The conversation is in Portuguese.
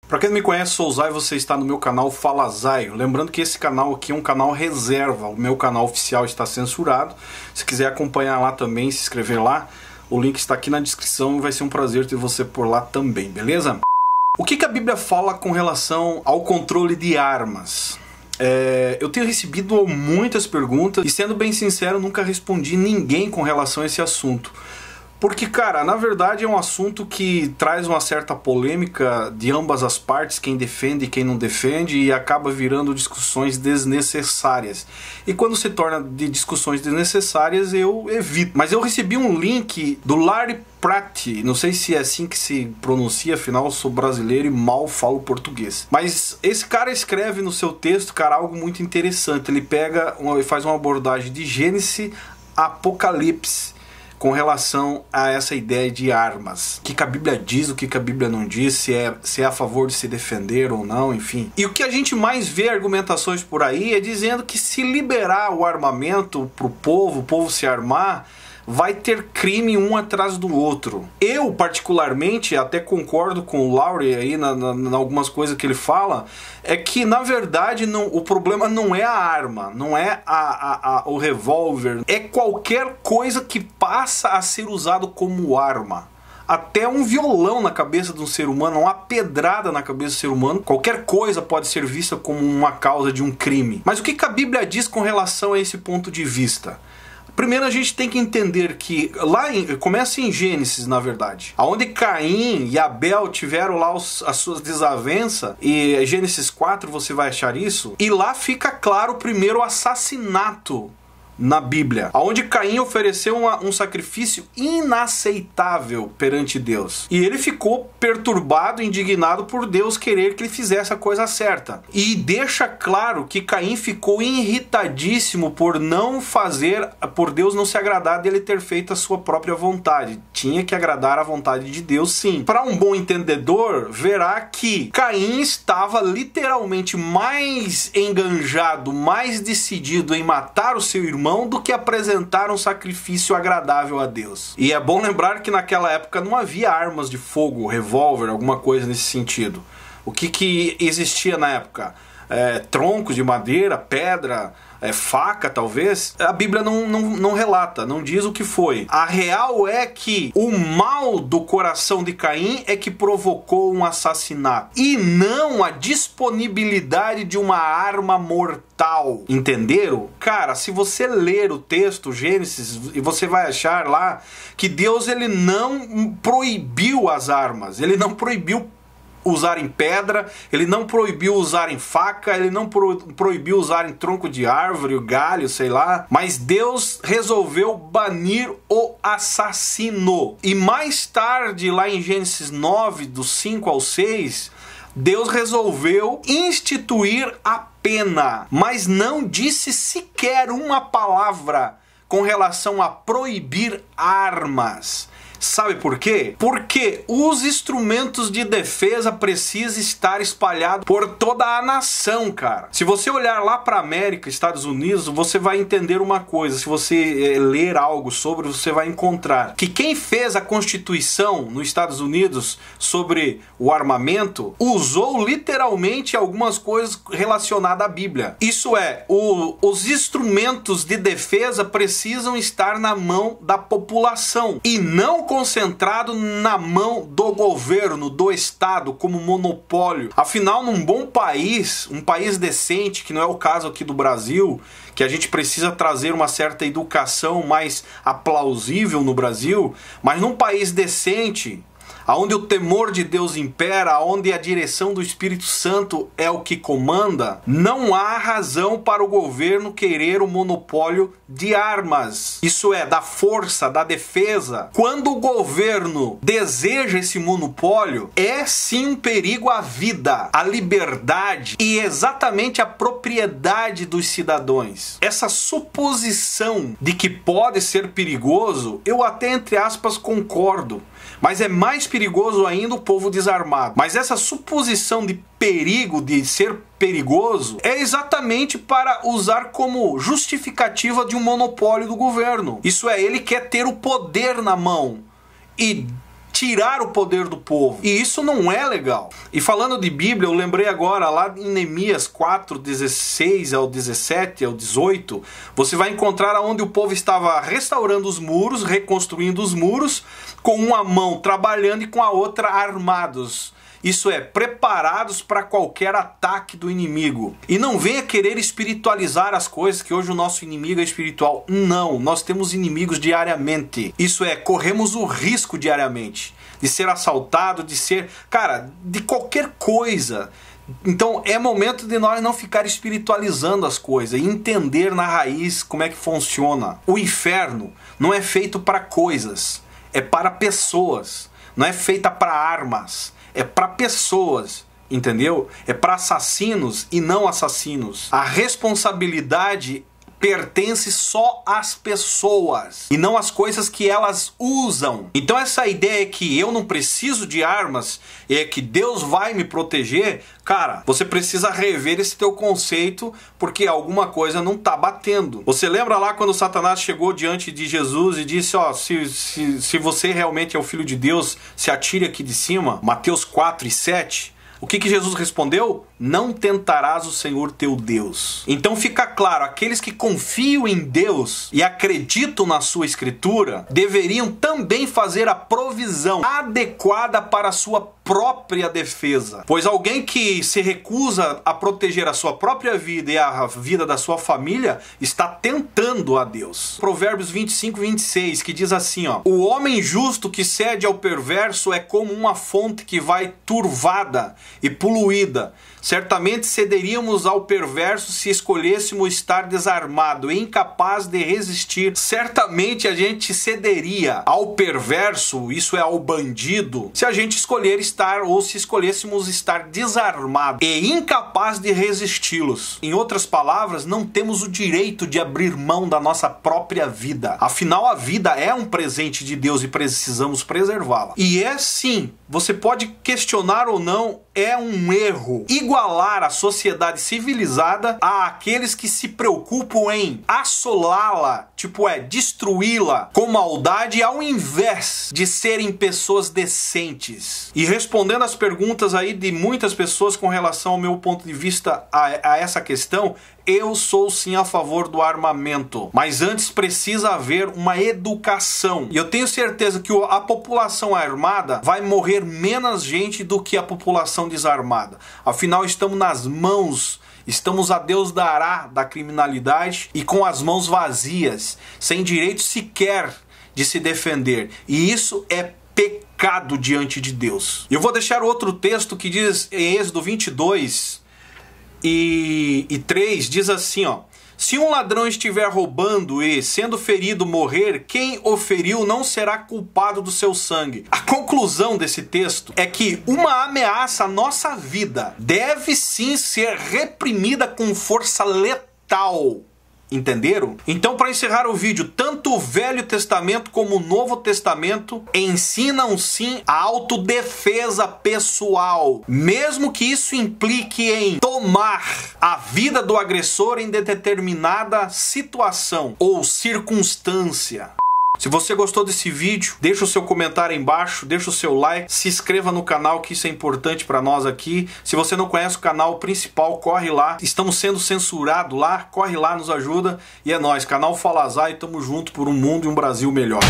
Para quem não me conhece, sou o Zay, você está no meu canal Fala Zay. Lembrando que esse canal aqui é um canal reserva, o meu canal oficial está censurado. Se quiser acompanhar lá também, se inscrever lá, o link está aqui na descrição e vai ser um prazer ter você por lá também, beleza? O que a Bíblia fala com relação ao controle de armas? Eu tenho recebido muitas perguntas e, sendo bem sincero, nunca respondi ninguém com relação a esse assunto. Porque, cara, na verdade é um assunto que traz uma certa polêmica de ambas as partes, quem defende e quem não defende, e acaba virando discussões desnecessárias. E quando se torna de discussões desnecessárias, eu evito. Mas eu recebi um link do Larry Pratt, não sei se é assim que se pronuncia, afinal eu sou brasileiro e mal falo português. Mas esse cara escreve no seu texto, cara, algo muito interessante. Ele faz uma abordagem de Gênesis a Apocalipse com relação a essa ideia de armas. O que a Bíblia diz, o que a Bíblia não diz, se é a favor de se defender ou não, enfim. E o que a gente mais vê argumentações por aí é dizendo que se liberar o armamento pro povo, o povo se armar, vai ter crime um atrás do outro. Eu, particularmente, até concordo com o Lowry aí na algumas coisas que ele fala, é que, na verdade, o problema não é a arma, não é o revólver, é qualquer coisa que passa a ser usado como arma. Até um violão na cabeça de um ser humano, uma pedrada na cabeça do ser humano, qualquer coisa pode ser vista como uma causa de um crime. Mas o que a Bíblia diz com relação a esse ponto de vista? Primeiro a gente tem que entender que começa em Gênesis, na verdade, onde Caim e Abel tiveram lá as suas desavenças, e Gênesis 4 você vai achar isso, e lá fica claro o primeiro assassinato na Bíblia, onde Caim ofereceu um sacrifício inaceitável perante Deus. E ele ficou perturbado, indignado por Deus querer que ele fizesse a coisa certa. E deixa claro que Caim ficou irritadíssimo por Deus não se agradar dele ter feito a sua própria vontade. Tinha que agradar a vontade de Deus, sim. Para um bom entendedor, verá que Caim estava literalmente mais enganjado, mais decidido em matar o seu irmão do que apresentar um sacrifício agradável a Deus. E é bom lembrar que naquela época não havia armas de fogo, revólver, alguma coisa nesse sentido. O que existia na época? Troncos de madeira, pedra, faca talvez. A Bíblia não relata, não diz o que foi. A real é que o mal do coração de Caim é que provocou um assassinato, e não a disponibilidade de uma arma mortal. Entenderam? Cara, se você ler o texto Gênesis, você vai achar lá que Deus ele não proibiu as armas, ele não proibiu usarem pedra, ele não proibiu usarem faca, ele não proibiu usarem tronco de árvore, galho, sei lá, mas Deus resolveu banir o assassino. E mais tarde, lá em Gênesis 9, do 5 ao 6, Deus resolveu instituir a pena, mas não disse sequer uma palavra com relação a proibir armas. Sabe por quê? Porque os instrumentos de defesa precisam estar espalhados por toda a nação, cara. Se você olhar lá para a América, Estados Unidos, você vai entender uma coisa. Se você ler algo sobre, você vai encontrar que quem fez a Constituição nos Estados Unidos sobre o armamento usou literalmente algumas coisas relacionadas à Bíblia. Isso é, os instrumentos de defesa precisam estar na mão da população e não concentrado na mão do governo, do Estado, como monopólio. Afinal, num bom país, um país decente, que não é o caso aqui do Brasil, que a gente precisa trazer uma certa educação mais aplausível no Brasil, mas num país decente, onde o temor de Deus impera, onde a direção do Espírito Santo é o que comanda, não há razão para o governo querer o monopólio de armas. Isso é, da força, da defesa. Quando o governo deseja esse monopólio, é sim um perigo à vida, à liberdade e exatamente à propriedade dos cidadãos. Essa suposição de que pode ser perigoso, eu até entre aspas concordo. Mas é mais perigoso ainda o povo desarmado. Mas essa suposição de perigo, de ser perigoso, é exatamente para usar como justificativa de um monopólio do governo. Isso é, ele quer ter o poder na mão. E tirar o poder do povo. E isso não é legal. E falando de Bíblia, eu lembrei agora lá em Neemias 4, 16 ao 17 ao 18, você vai encontrar onde o povo estava restaurando os muros, reconstruindo os muros, com uma mão trabalhando e com a outra armados. Isso é, preparados para qualquer ataque do inimigo. E não venha querer espiritualizar as coisas, que hoje o nosso inimigo é espiritual. Não, nós temos inimigos diariamente. Isso é, corremos o risco diariamente de ser assaltado, de ser, cara, de qualquer coisa. Então é momento de nós não ficar espiritualizando as coisas e entender na raiz como é que funciona. O inferno não é feito para coisas, é para pessoas. Não é feita para armas. É para pessoas, entendeu? É para assassinos e não assassinos. A responsabilidade pertence só às pessoas e não às coisas que elas usam. Então essa ideia que eu não preciso de armas e é que Deus vai me proteger, cara, você precisa rever esse teu conceito porque alguma coisa não tá batendo. Você lembra lá quando Satanás chegou diante de Jesus e disse, ó, se você realmente é o Filho de Deus, se atire aqui de cima, Mateus 4 e 7, o que Jesus respondeu? Não tentarás o Senhor teu Deus. Então fica claro, aqueles que confiam em Deus e acreditam na sua escritura, deveriam também fazer a provisão adequada para a sua própria defesa. Pois alguém que se recusa a proteger a sua própria vida e a vida da sua família, está tentando a Deus. Provérbios 25, 26, que diz assim, ó, o homem justo que cede ao perverso é como uma fonte que vai turvada e poluída. Certamente cederíamos ao perverso se escolhêssemos estar desarmado e incapaz de resistir. Certamente a gente cederia ao perverso, isso é, ao bandido, se a gente escolher estar ou se escolhêssemos estar desarmado e incapaz de resisti-los. Em outras palavras, não temos o direito de abrir mão da nossa própria vida. Afinal, a vida é um presente de Deus e precisamos preservá-la. E é sim, você pode questionar ou não, é um erro igualar a sociedade civilizada àqueles que se preocupam em assolá-la, tipo destruí-la com maldade ao invés de serem pessoas decentes. E respondendo às perguntas aí de muitas pessoas com relação ao meu ponto de vista a essa questão, eu sou sim a favor do armamento, mas antes precisa haver uma educação. E eu tenho certeza que a população armada vai morrer menos gente do que a população desarmada. Afinal, estamos nas mãos, estamos a Deus dará da criminalidade e com as mãos vazias, sem direito sequer de se defender. E isso é pecado diante de Deus. Eu vou deixar outro texto que diz em Êxodo 22 e 3, diz assim, ó, se um ladrão estiver roubando e, sendo ferido, morrer, quem o feriu não será culpado do seu sangue. A conclusão desse texto é que uma ameaça à nossa vida deve sim ser reprimida com força letal. Entenderam? Então, para encerrar o vídeo, tanto o Velho Testamento como o Novo Testamento ensinam sim a autodefesa pessoal, mesmo que isso implique em tomar a vida do agressor em determinada situação ou circunstância. Se você gostou desse vídeo, deixa o seu comentário aí embaixo, deixa o seu like, se inscreva no canal, que isso é importante para nós aqui. Se você não conhece o canal principal, corre lá. Estamos sendo censurados lá, corre lá, nos ajuda. E é nóis, canal Fala Zay, tamo junto por um mundo e um Brasil melhor.